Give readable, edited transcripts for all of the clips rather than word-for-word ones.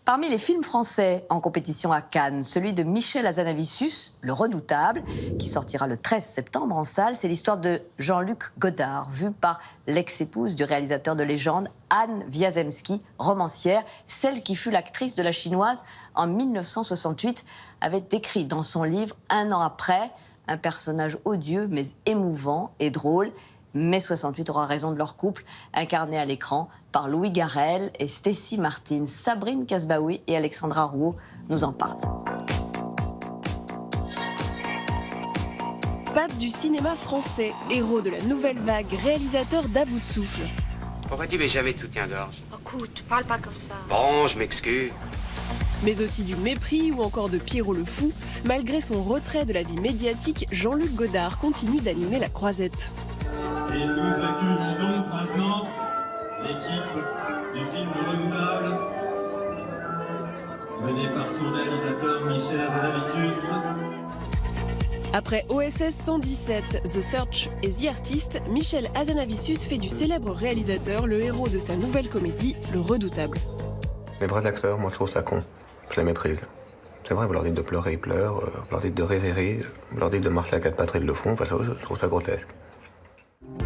Parmi les films français en compétition à Cannes, celui de Michel Hazanavicius, Le Redoutable, qui sortira le 13 septembre en salle, c'est l'histoire de Jean-Luc Godard, vue par l'ex-épouse du réalisateur de légende, Anne Wiazemski, romancière, celle qui fut l'actrice de La Chinoise en 1968, avait écrit dans son livre Un an après, un personnage odieux mais émouvant et drôle. Mai 68 aura raison de leur couple, incarné à l'écran par Louis Garrel et Stécie Martin. Sabrine Kasbaoui et Alexandra Rouault nous en parlent. Pape du cinéma français, héros de la nouvelle vague, réalisateur d'À bout de souffle. Pourquoi tu mets jamais de soutien-gorge? Écoute, parle pas comme ça. Bon, je m'excuse. Mais aussi du mépris ou encore de Pierrot le Fou. Malgré son retrait de la vie médiatique, Jean-Luc Godard continue d'animer la croisette. Et nous accueillons donc maintenant l'équipe du film Le Redoutable, menée par son réalisateur Michel Hazanavicius. Après OSS 117, The Search et The Artist, Michel Hazanavicius fait du célèbre réalisateur le héros de sa nouvelle comédie, Le Redoutable. Les vrais acteurs, moi je trouve ça con. Je les méprise. C'est vrai, vous leur dites de pleurer, ils pleurent. Vous leur dites de rire, ils rient. Vous leur dites de marcher à quatre pattes, ils le font. Enfin, je trouve ça grotesque.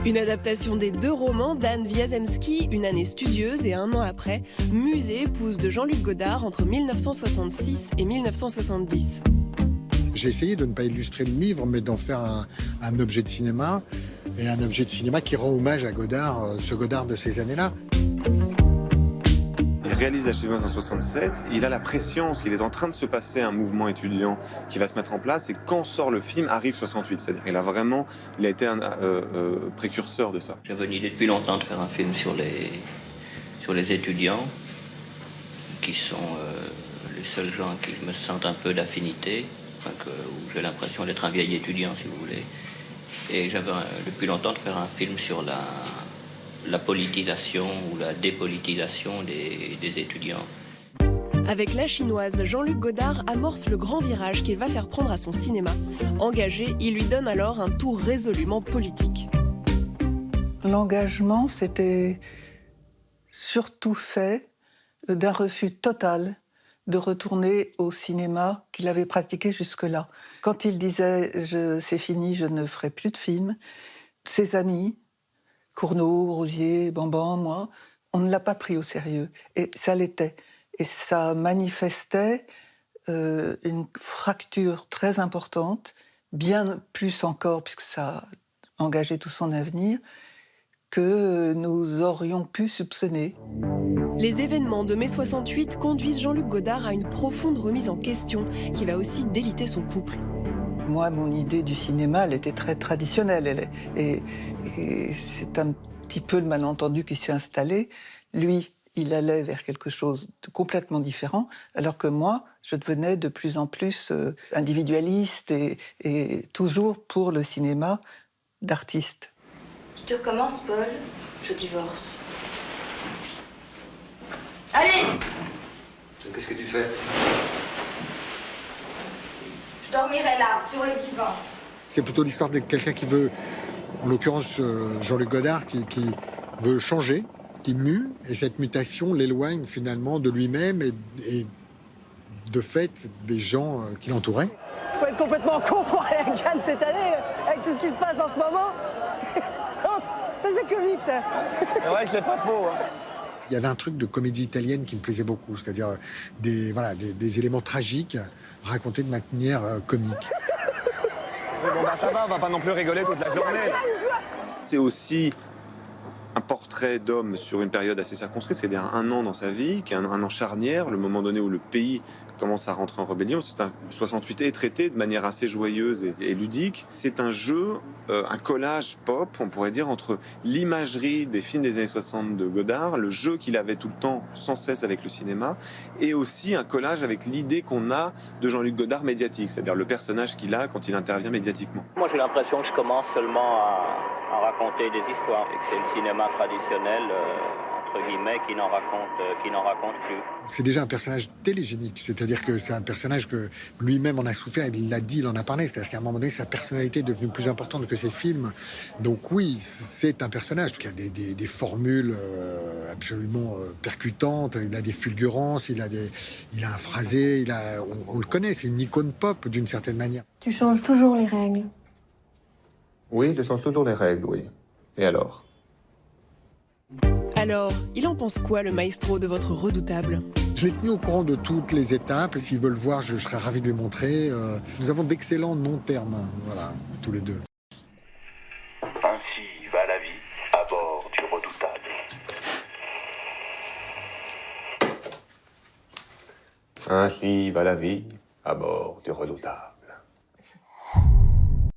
Une adaptation des deux romans d'Anne Wiazemski, Une année studieuse et Un an après, Musée, épouse de Jean-Luc Godard entre 1966 et 1970. J'ai essayé de ne pas illustrer le livre, mais d'en faire un objet de cinéma, et un objet de cinéma qui rend hommage à Godard, ce Godard de ces années-là. Il réalise La Chinoise en 67, il a la prescience qu'il est en train de se passer un mouvement étudiant qui va se mettre en place, et quand sort le film, arrive 68. C'est-à-dire qu'il a été un précurseur de ça. J'avais une idée depuis longtemps de faire un film sur les étudiants, qui sont les seuls gens qui me sentent un peu d'affinité, où j'ai l'impression d'être un vieil étudiant, si vous voulez. Et j'avais depuis longtemps de faire un film sur la politisation ou la dépolitisation des étudiants. Avec La Chinoise, Jean-Luc Godard amorce le grand virage qu'il va faire prendre à son cinéma. Engagé, il lui donne alors un tour résolument politique. L'engagement, c'était surtout fait d'un refus total de retourner au cinéma qu'il avait pratiqué jusque-là. Quand il disait « c'est fini, je ne ferai plus de films », ses amis, Cournot, Rosier, Bamban, moi, on ne l'a pas pris au sérieux. Et ça l'était. Et ça manifestait une fracture très importante, bien plus encore, puisque ça a engagé tout son avenir, que nous aurions pu soupçonner. Les événements de mai 68 conduisent Jean-Luc Godard à une profonde remise en question qui va aussi déliter son couple. Moi, mon idée du cinéma, elle était très traditionnelle. Et c'est un petit peu le malentendu qui s'est installé. Lui, il allait vers quelque chose de complètement différent, alors que moi, je devenais de plus en plus individualiste et toujours pour le cinéma d'artiste. Si tu recommences, Paul, je divorce. Allez! Qu'est-ce que tu fais? Je dormirai là, sur le divan. C'est plutôt l'histoire de quelqu'un qui veut, en l'occurrence Jean-Luc Godard, qui veut changer, qui mue, et cette mutation l'éloigne finalement de lui-même et de fait des gens qui l'entouraient. Faut être complètement con pour aller à Cannes cette année, avec tout ce qui se passe en ce moment. Ça c'est comique, ça. C'est vrai que c'est pas faux. Hein. Il y avait un truc de comédie italienne qui me plaisait beaucoup, c'est-à-dire des éléments tragiques racontés de manière comique. Mais bon, bah ça va, on va pas non plus rigoler toute la journée. C'est aussi un portrait d'homme sur une période assez circonscrite, c'est-à-dire un an dans sa vie, qui est un an charnière, le moment donné où le pays commence à rentrer en rébellion. 68 est traité de manière assez joyeuse et ludique. C'est un jeu, un collage pop, on pourrait dire, entre l'imagerie des films des années 60 de Godard, le jeu qu'il avait tout le temps, sans cesse avec le cinéma, et aussi un collage avec l'idée qu'on a de Jean-Luc Godard médiatique, c'est-à-dire le personnage qu'il a quand il intervient médiatiquement. Moi, j'ai l'impression que je commence seulement à raconter des histoires, et que c'est le cinéma traditionnel, entre entre guillemets, qui n'en raconte plus. C'est déjà un personnage télégénique, c'est-à-dire que c'est un personnage que lui-même en a souffert, il l'a dit, il en a parlé, c'est-à-dire qu'à un moment donné, sa personnalité est devenue plus importante que ses films. Donc oui, c'est un personnage qui a des formules absolument percutantes, il a des fulgurances, il a un phrasé, on le connaît, c'est une icône pop d'une certaine manière. Tu changes toujours les règles. Oui, je change toujours les règles, oui. Et alors? Alors, il en pense quoi, le maestro de votre redoutable? Je l'ai tenu au courant de toutes les étapes, et s'ils veulent voir, je serais ravi de lui montrer. Nous avons d'excellents non-termes, voilà, tous les deux. Ainsi va la vie à bord du redoutable. Ainsi va la vie à bord du redoutable.